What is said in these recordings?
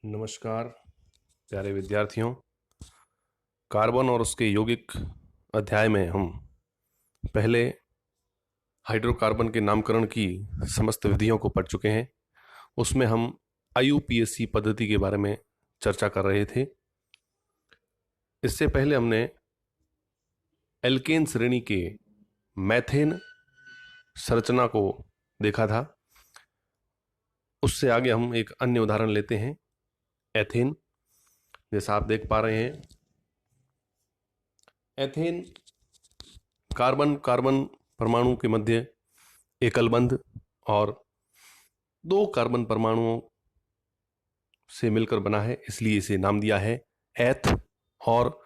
नमस्कार प्यारे विद्यार्थियों। कार्बन और उसके यौगिक अध्याय में हम पहले हाइड्रोकार्बन के नामकरण की समस्त विधियों को पढ़ चुके हैं। उसमें हम IUPAC पद्धति के बारे में चर्चा कर रहे थे। इससे पहले हमने एल्केन श्रेणी के मैथेन संरचना को देखा था। उससे आगे हम एक अन्य उदाहरण लेते हैं, एथेन। जैसा आप देख पा रहे हैं, एथेन कार्बन कार्बन परमाणु के मध्य एकल बंध और दो कार्बन परमाणुओं से मिलकर बना है, इसलिए इसे नाम दिया है एथ। और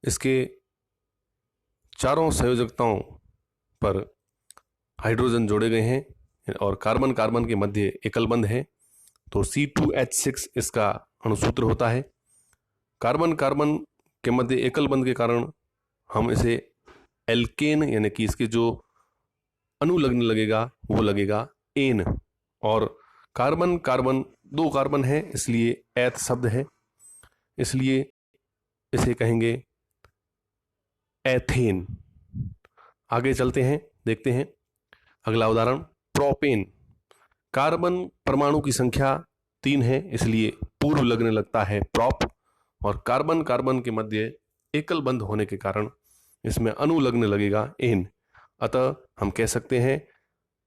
इसके चारों संयोजकताओं पर हाइड्रोजन जोड़े गए हैं और कार्बन कार्बन के मध्य एकल बंध है, तो C2H6 इसका अणुसूत्र होता है। कार्बन कार्बन के मध्य एकल बंध के कारण हम इसे एल्केन, यानी कि इसके जो अनुलग्न लगेगा वो लगेगा एन। और कार्बन कार्बन दो कार्बन है, इसलिए एथ शब्द है, इसलिए इसे कहेंगे एथेन। आगे चलते हैं, देखते हैं अगला उदाहरण, प्रोपेन। कार्बन परमाणु की संख्या 3 है, इसलिए पूर्व लगने लगता है प्रोप। और कार्बन कार्बन के मध्य एकल बंध होने के कारण इसमें अनुलग्न लगेगा एन। अतः हम कह सकते हैं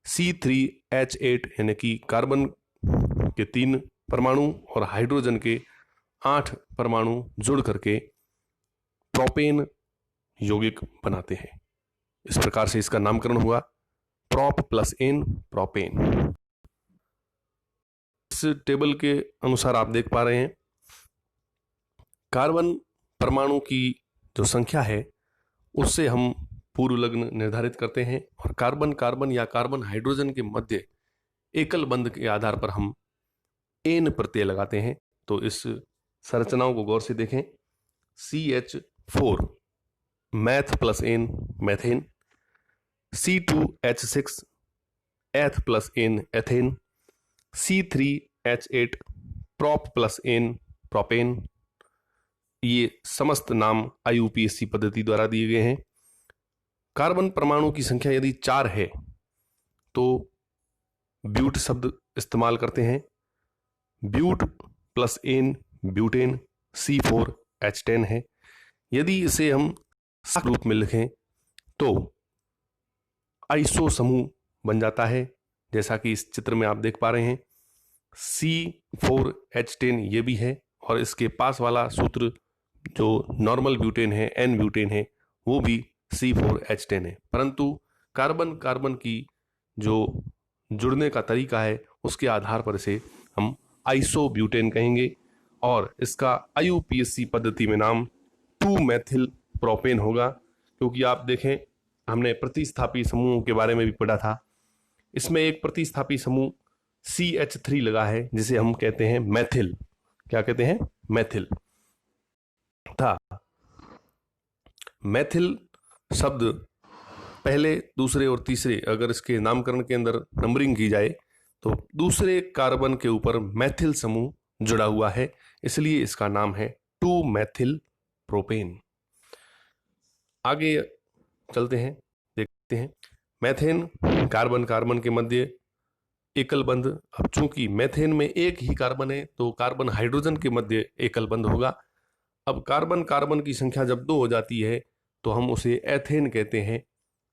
C3H8, यानी कि कार्बन के 3 परमाणु और हाइड्रोजन के 8 परमाणु जुड़ करके प्रोपेन यौगिक बनाते हैं। इस प्रकार से इसका नामकरण हुआ प्रोप प्लस एन, प्रोपेन। इस टेबल के अनुसार आप देख पा रहे हैं, कार्बन परमाणु की जो संख्या है उससे हम पूर्व लग्न निर्धारित करते हैं और कार्बन कार्बन या कार्बन हाइड्रोजन के मध्य एकल बंध के आधार पर हम एन प्रत्यय लगाते हैं। तो इस संरचनाओं को गौर से देखें, CH4 math plus N, methane. C2H6 eth plus ane, ethane. C3H8 prop plus ane, propane. ये समस्त नाम IUPAC पद्धति द्वारा दिए गए हैं। कार्बन परमाणु की संख्या यदि 4 है तो ब्यूट शब्द इस्तेमाल करते हैं। ब्यूट प्लस एन, ब्यूटेन। C4H10 है। यदि इसे हम रूप में लिखें तो आइसो समूह बन जाता है, जैसा कि इस चित्र में आप देख पा रहे हैं। C4H10 ये भी है और इसके पास वाला सूत्र जो नॉर्मल ब्यूटेन है, N ब्यूटेन है, वो भी C4H10 है। परंतु कार्बन कार्बन की जो जुड़ने का तरीका है उसके आधार पर इसे हम आइसो ब्यूटेन कहेंगे और इसका IUPAC पद्धति में नाम 2 मैथिल प्रोपेन होगा। क्योंकि आप देखें, हमने प्रतिस्थापी समूहों के बारे में भी पढ़ा था। इसमें एक प्रतिस्थापी समूह CH3 लगा है जिसे हम कहते हैं मैथिल। क्या कहते हैं? मैथिल। था मैथिल शब्द पहले, दूसरे और तीसरे, अगर इसके नामकरण के अंदर नंबरिंग की जाए तो दूसरे कार्बन के ऊपर मैथिल समूह जुड़ा हुआ है, इसलिए इसका नाम है 2 मैथिल प्रोपेन। आगे चलते हैं, देखते हैं मैथेन। कार्बन कार्बन के मध्य एकल बंध। अब चूंकि मैथेन में एक ही कार्बन है तो कार्बन हाइड्रोजन के मध्य एकल बंध होगा। अब कार्बन कार्बन की संख्या जब 2 हो जाती है तो हम उसे एथेन कहते हैं,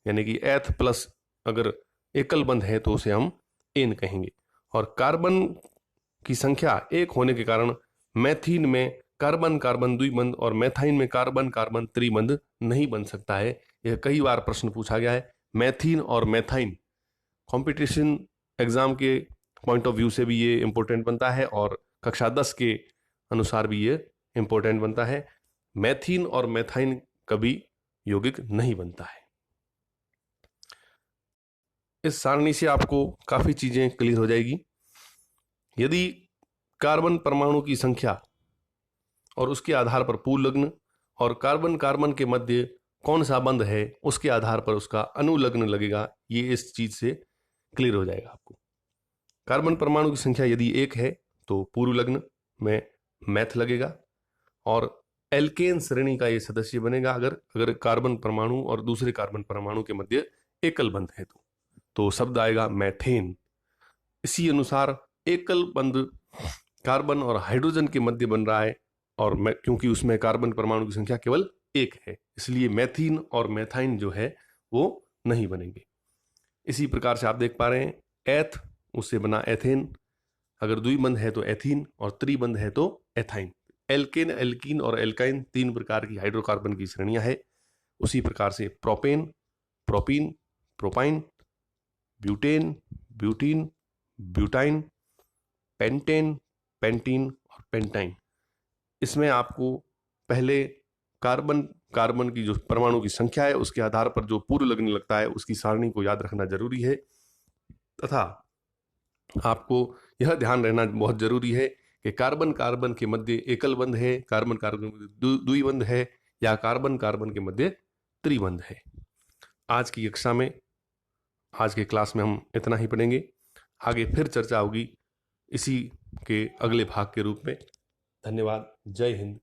यानी कि एथ प्लस अगर एकल बंध है तो उसे हम एन कहेंगे। और कार्बन की संख्या 1 होने के कारण मैथीन में कार्बन कार्बन द्विबंध और मैथाइन में कार्बन कार्बन त्रिबंध नहीं बन सकता है। यह कई बार प्रश्न पूछा गया है। मैथीन और मैथाइन कंपटीशन एग्जाम के पॉइंट ऑफ व्यू से भी ये इंपॉर्टेंट बनता है और कक्षा 10 के अनुसार भी ये इंपॉर्टेंट बनता है। मैथीन और मैथाइन कभी यौगिक नहीं बनता है। इस सारणी से आपको काफी चीजें क्लियर हो जाएगी। यदि कार्बन परमाणु की संख्या और उसके आधार पर पूर्व लग्न और कार्बन कार्बन के मध्य कौन सा बंध है उसके आधार पर उसका अनुलग्न लगेगा, ये इस चीज से क्लियर हो जाएगा आपको। कार्बन परमाणु की संख्या यदि 1 है तो पूर्व लग्न, में मैथ लगेगा और एल्केन श्रेणी का ये सदस्य बनेगा अगर कार्बन परमाणु और दूसरे कार्बन परमाणु के मध्य एकल बंध है तो शब्द आएगा मैथेन। इसी अनुसार एकल बंध कार्बन और हाइड्रोजन के मध्य बन रहा है और क्योंकि उसमें कार्बन परमाणु की संख्या केवल एक है, इसलिए मैथीन और मैथाइन जो है वो नहीं बनेंगे। इसी प्रकार से आप देख पा रहे हैं एथ उससे बना एथेन, अगर द्विबंध है तो एथीन और त्रिबंध है तो एथाइन। एल्केन, एल्कीन और एल्काइन 3 प्रकार की हाइड्रोकार्बन की श्रेणियां है। उसी प्रकार से propane, propene, propyne, butane, butene, butyne, pentane, pentene और पेंटाइन। इसमें आपको पहले कार्बन की जो परमाणु की संख्या है उसके आधार पर जो पूर्व लगने लगता है उसकी सारणी को याद रखना जरूरी है, तथा आपको यह ध्यान रहना बहुत जरूरी है कि कार्बन कार्बन के मध्य एकल बंध है, कार्बन कार्बन के मध्य द्विबंध है या कार्बन कार्बन के मध्य त्रिबंध है। आज की कक्षा में, आज के क्लास में हम इतना ही पढ़ेंगे। आगे फिर चर्चा होगी इसी के अगले भाग के रूप में। धन्यवाद। जय हिंद।